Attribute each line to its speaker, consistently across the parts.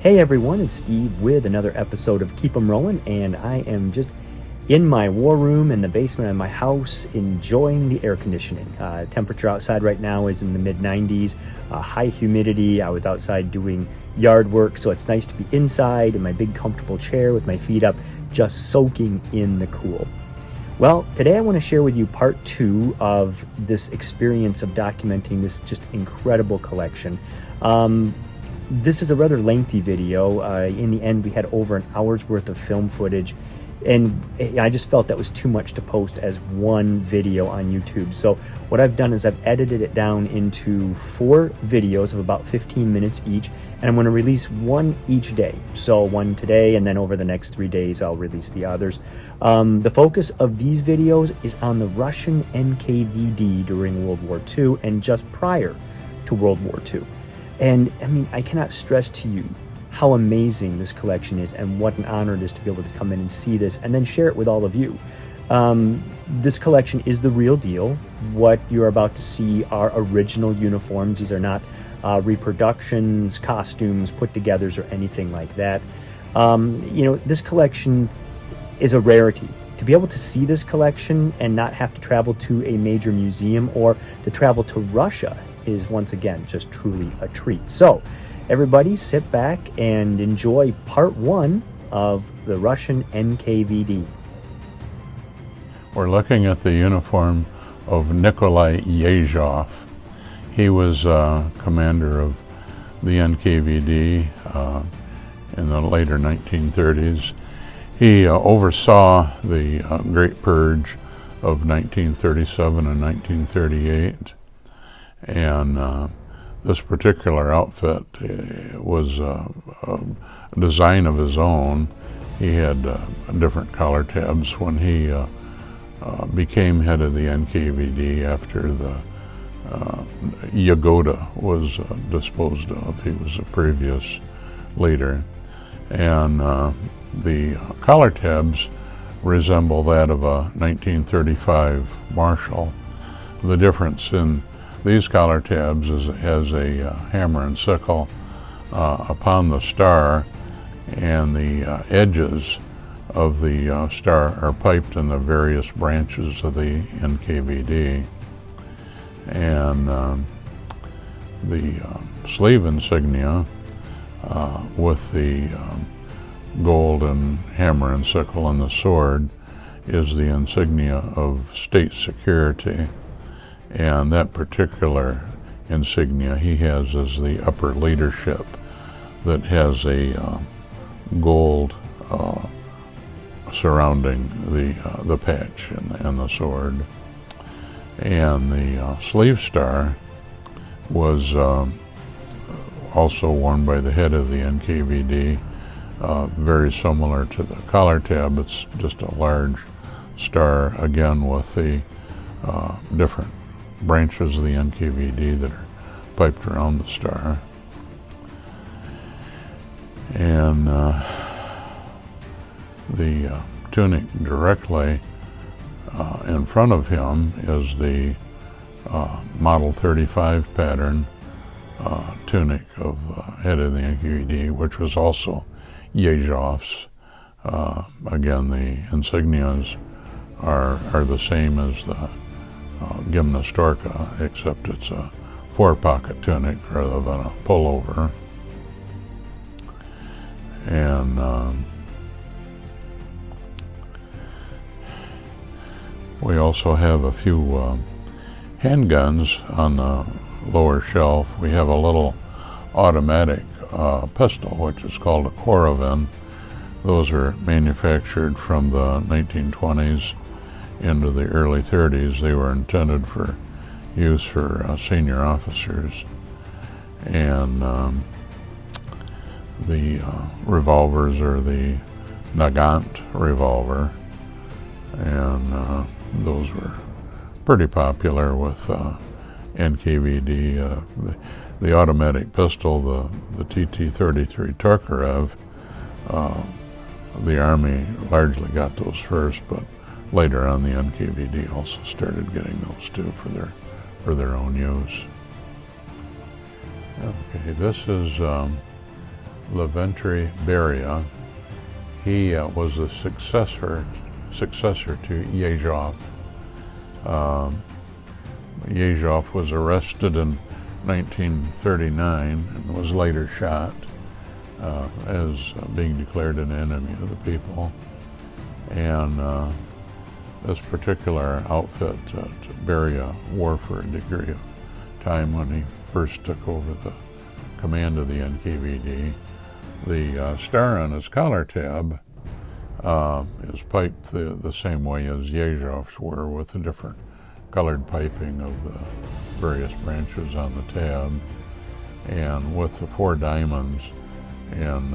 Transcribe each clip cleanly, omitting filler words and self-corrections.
Speaker 1: Hey everyone, it's Steve with another episode of Keep 'em Rolling, and I am just in my war room in the basement of my house enjoying the air conditioning. Temperature outside right now is in the mid-90s, high humidity. I was outside doing yard work, so it's nice to be inside in my big comfortable chair with my feet up, just soaking in the cool. Well, today I want to share with you part 2 of this experience of documenting this just incredible collection. This is a rather lengthy video. In the end, we had over an hour's worth of film footage, and I just felt that was too much to post as one video on YouTube. So what I've done is I've edited it down into 4 videos of about 15 minutes each, and I'm going to release one each day. So one today, and then over the next 3 days, I'll release the others. The focus of these videos is on the Russian NKVD during World War II and just prior to World War II. And I mean, I cannot stress to you how amazing this collection is and what an honor it is to be able to come in and see this and then share it with all of you. This collection is the real deal. What you're about to see are original uniforms. These are not reproductions, costumes, put-togethers, or anything like that. This collection is a rarity. To be able to see this collection and not have to travel to a major museum or to travel to Russia is once again just truly a treat. So everybody sit back and enjoy part 1 of the Russian NKVD.
Speaker 2: We're looking at the uniform of Nikolai Yezhov. He was commander of the NKVD in the later 1930s. He oversaw the Great Purge of 1937 and 1938. And this particular outfit was a design of his own. He had different collar tabs when he became head of the NKVD after the Yagoda was disposed of. He was a previous leader. And the collar tabs resemble that of a 1935 Marshal. The difference in these collar tabs has a hammer and sickle upon the star, and the edges of the star are piped in the various branches of the NKVD. And the sleeve insignia with the golden hammer and sickle and the sword is the insignia of state security. And that particular insignia he has is the upper leadership that has a gold surrounding the patch and the sword. And the sleeve star was also worn by the head of the NKVD, very similar to the collar tab. It's just a large star, again with the different branches of the NKVD that are piped around the star. And the tunic directly in front of him is the Model 35 pattern tunic of head of the NKVD, which was also Yezhov's. Again, the insignias are the same as the Gimnastorka, except it's a 4-pocket tunic rather than a pullover. And we also have a few handguns on the lower shelf. We have a little automatic pistol, which is called a Korovin. Those are manufactured from the 1920s into the early 30s. They were intended for use for senior officers. And the revolvers are the Nagant revolver, and those were pretty popular with NKVD. The automatic pistol, the TT-33 Tokarev, the Army largely got those first, but later on the NKVD also started getting those too for their own use. Okay, this is Laventry Beria. He was a successor to Yezhov. Yezhov was arrested in 1939 and was later shot as being declared an enemy of the people. And this particular outfit, Beria, wore for a degree of time when he first took over the command of the NKVD. The star on his collar tab is piped the same way as Yezhov's were, with a different colored piping of the various branches on the tab, and with the 4 diamonds, and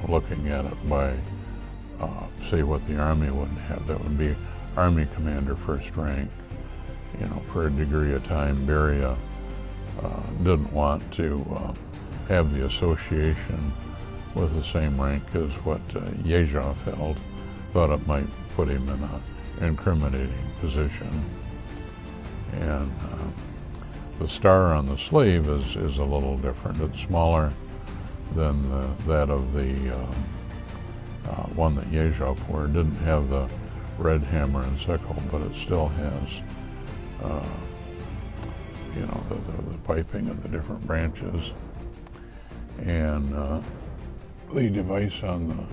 Speaker 2: looking at it by say what the Army would have, that would be Army Commander first rank. For a degree of time, Beria didn't want to have the association with the same rank as what Yezhov held. Thought it might put him in an incriminating position. And the star on the sleeve is a little different. It's smaller than that of the one that Yezhov wore. It didn't have the red hammer and sickle, but it still has the piping of the different branches. And the device on the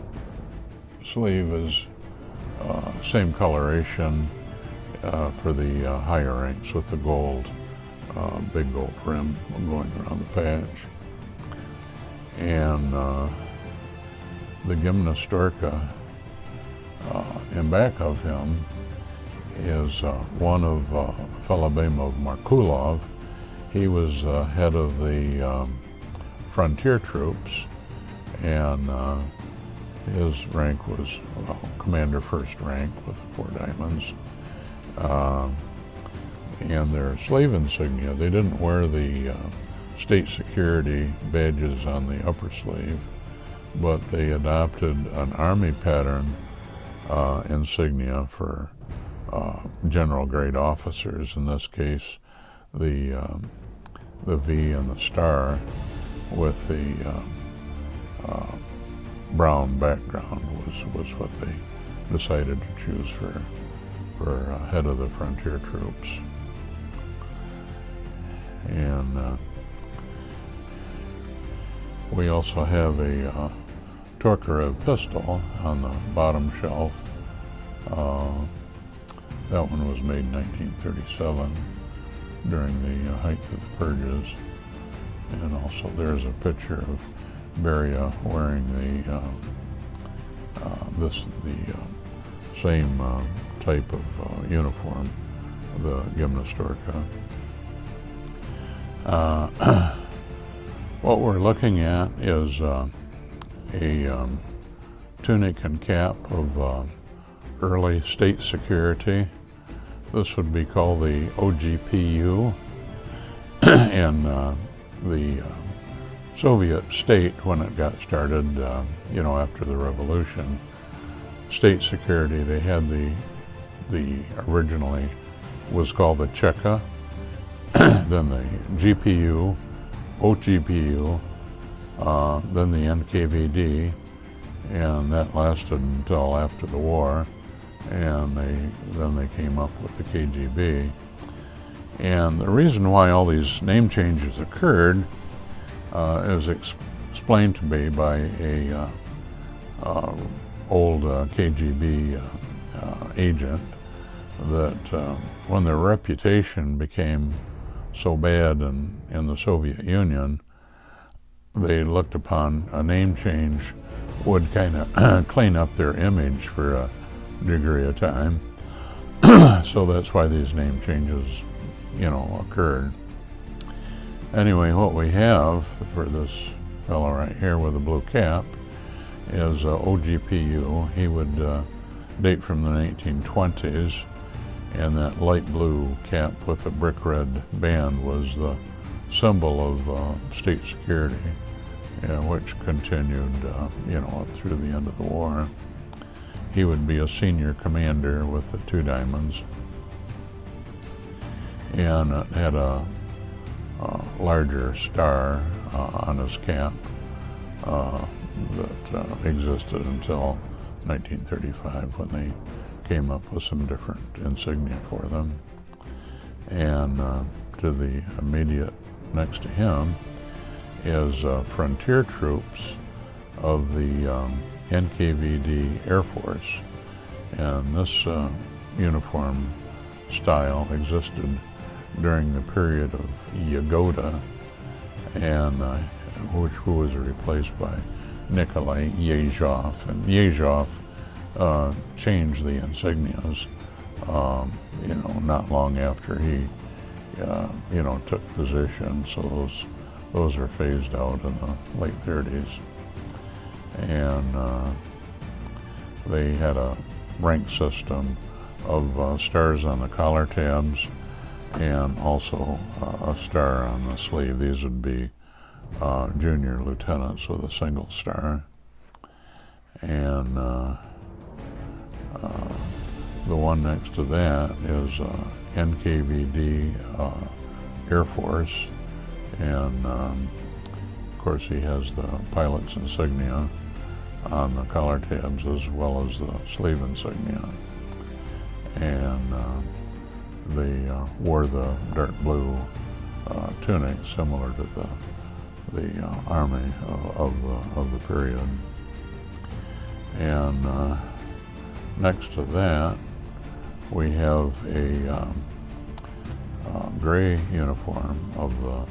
Speaker 2: sleeve is same coloration for the higher ranks, with the gold, big gold rim going around the patch. And the Gimnastorka in back of him is one of Falabemov Markulov. He was head of the frontier troops, and his rank was commander first rank with the 4 diamonds. And their slave insignia, they didn't wear the state security badges on the upper sleeve, but they adopted an Army pattern insignia for general grade officers. In this case, the V and the star with the brown background was what they decided to choose for head of the frontier troops. And we also have a Tokarev pistol on the bottom shelf. That one was made in 1937 during the height of the purges. And also there's a picture of Beria wearing the same type of uniform, the Gimnastorka. What we're looking at is a tunic and cap of early state security. This would be called the OGPU, and the Soviet state, when it got started, after the revolution, state security, they had the originally was called the Cheka, then the GPU, OGPU, then the NKVD, and that lasted until after the war, and then they came up with the KGB. And the reason why all these name changes occurred is explained to me by a old KGB agent, that when their reputation became so bad in the Soviet Union, they looked upon a name change would kind of clean up their image for a degree of time. So that's why these name changes, occurred. Anyway, what we have for this fellow right here with a blue cap is OGPU. He would date from the 1920s, and that light blue cap with a brick red band was the symbol of state security, which continued, up through the end of the war. He would be a senior commander with the 2 diamonds, and it had a larger star on his cap that existed until 1935 when they came up with some different insignia for them. And to the immediate next to him is frontier troops of the NKVD Air Force. And this uniform style existed during the period of Yagoda, and who was replaced by Nikolai Yezhov. And Yezhov changed the insignias, not long after he, took position. So those are phased out in the late 30s. And they had a rank system of stars on the collar tabs and also a star on the sleeve. These would be junior lieutenants with a single star. And the one next to that is NKVD Air Force, and of course he has the pilot's insignia on the collar tabs as well as the sleeve insignia. And they wore the dark blue tunic similar to the army of the period. And next to that we have a gray uniform of the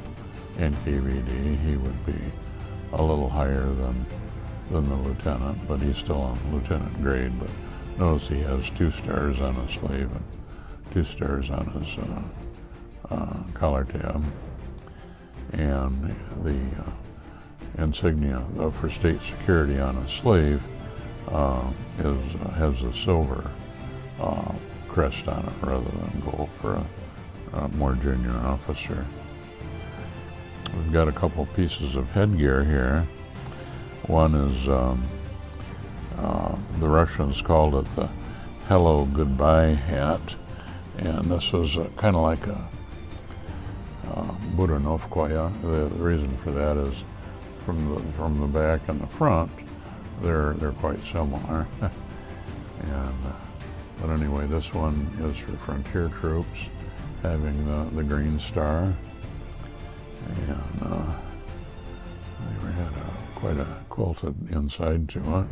Speaker 2: NKVD. He would be a little higher than the lieutenant, but he's still on lieutenant grade. But notice he has 2 stars on his sleeve and 2 stars on his collar tab. And the insignia for state security on his sleeve has a silver crest on it rather than gold for a more junior officer. We've got a couple pieces of headgear here. One is the Russians called it the hello goodbye hat, and this is kind of like a Budanovskoye. The reason for that is from the back and the front, they're quite similar. But anyway, this one is for frontier troops, having the green star, and they had quite a quilted inside to it.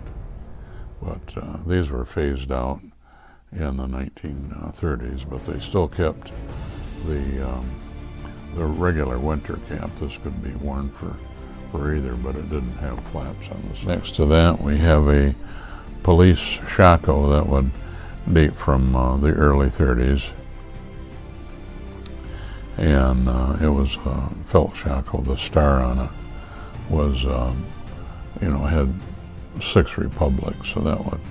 Speaker 2: But these were phased out in the 1930s, but they still kept the regular winter cap. This could be worn for either, but it didn't have flaps on this. Next to that, we have a police shako that would date from the early 30s, and it was a felt shako. The star on it was, had 6 republics, so that would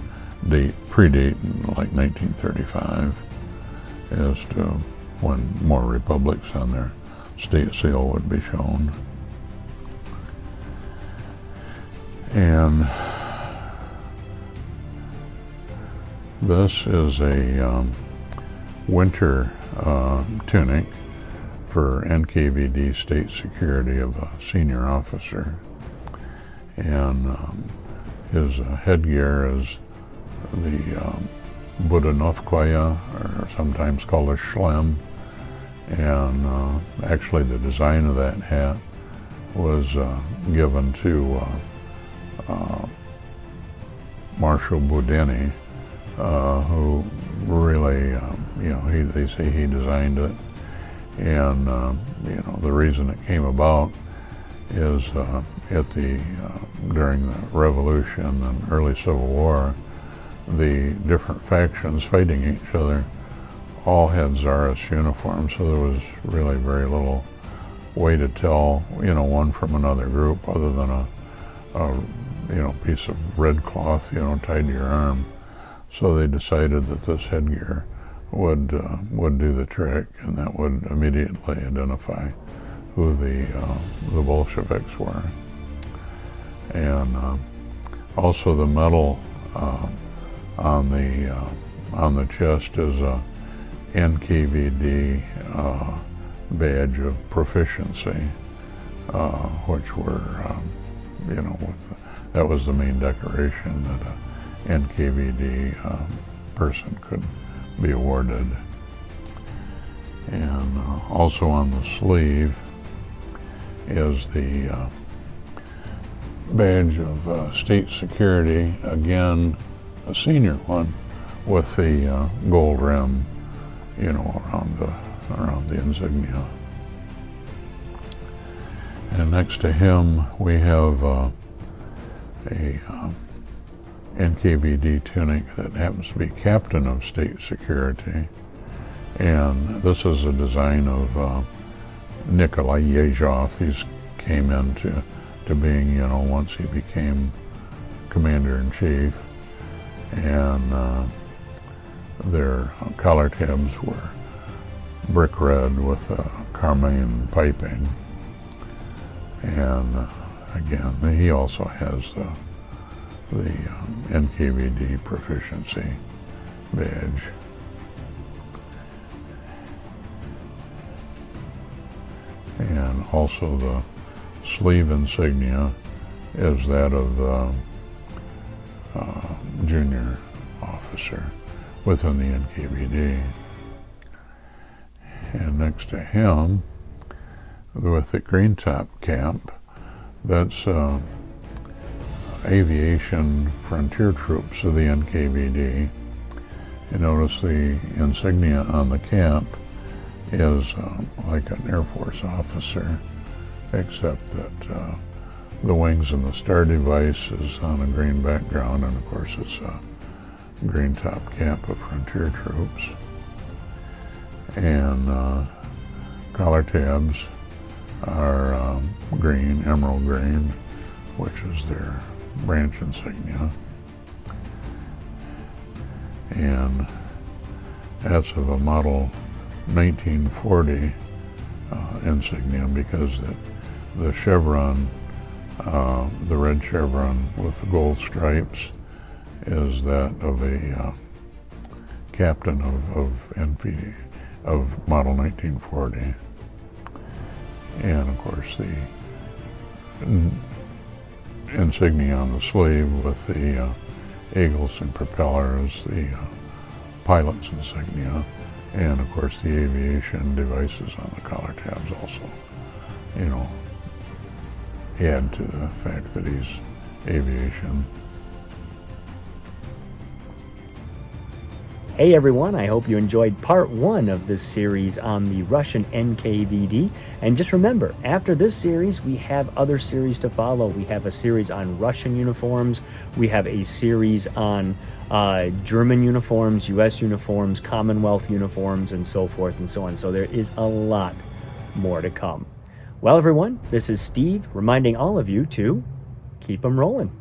Speaker 2: predate in like 1935 as to when more republics on their state seal would be shown. And this is a winter tunic for NKVD state security of a senior officer. And his headgear is the Budanovskoye, or sometimes called a shlem. And actually the design of that hat was given to Marshal Boudinny, who really, they say he designed it. And, the reason it came about is during the Revolution and early Civil War, the different factions fighting each other all had Tsarist uniforms, so there was really very little way to tell, one from another group other than a piece of red cloth, tied to your arm. So they decided that this headgear would do the trick, and that would immediately identify who the Bolsheviks were. And also the medal on the chest is a NKVD badge of proficiency, which were that was the main decoration that a NKVD person could be awarded. And also on the sleeve is the badge of state security, again a senior one, with the gold rim, around the insignia. And next to him we have a NKVD tunic that happens to be Captain of State Security, and this is a design of Nikolai Yezhov. He came into being, once he became Commander-in-Chief, and their collar tabs were brick red with carmine piping, and again, he also has the NKVD proficiency badge. And also the sleeve insignia is that of the junior officer within the NKVD. And next to him, with the green top cap, that's aviation frontier troops of the NKVD. You notice the insignia on the cap is like an Air Force officer, except that the wings and the star device is on a green background, and of course it's a green top cap of frontier troops. And collar tabs are green, emerald green, which is their branch insignia. And that's of a model 1940 insignia, because the chevron, the red chevron with the gold stripes, is that of a captain of NPD of model 1940. And of course the insignia on the sleeve with the eagles and propellers, the pilot's insignia, and of course the aviation devices on the collar tabs also, add to the fact that he's aviation.
Speaker 1: Hey everyone, I hope you enjoyed part 1 of this series on the Russian NKVD. And just remember, after this series, we have other series to follow. We have a series on Russian uniforms. We have a series on German uniforms, US uniforms, Commonwealth uniforms, and so forth and so on. So there is a lot more to come. Well, everyone, this is Steve reminding all of you to keep 'em rolling.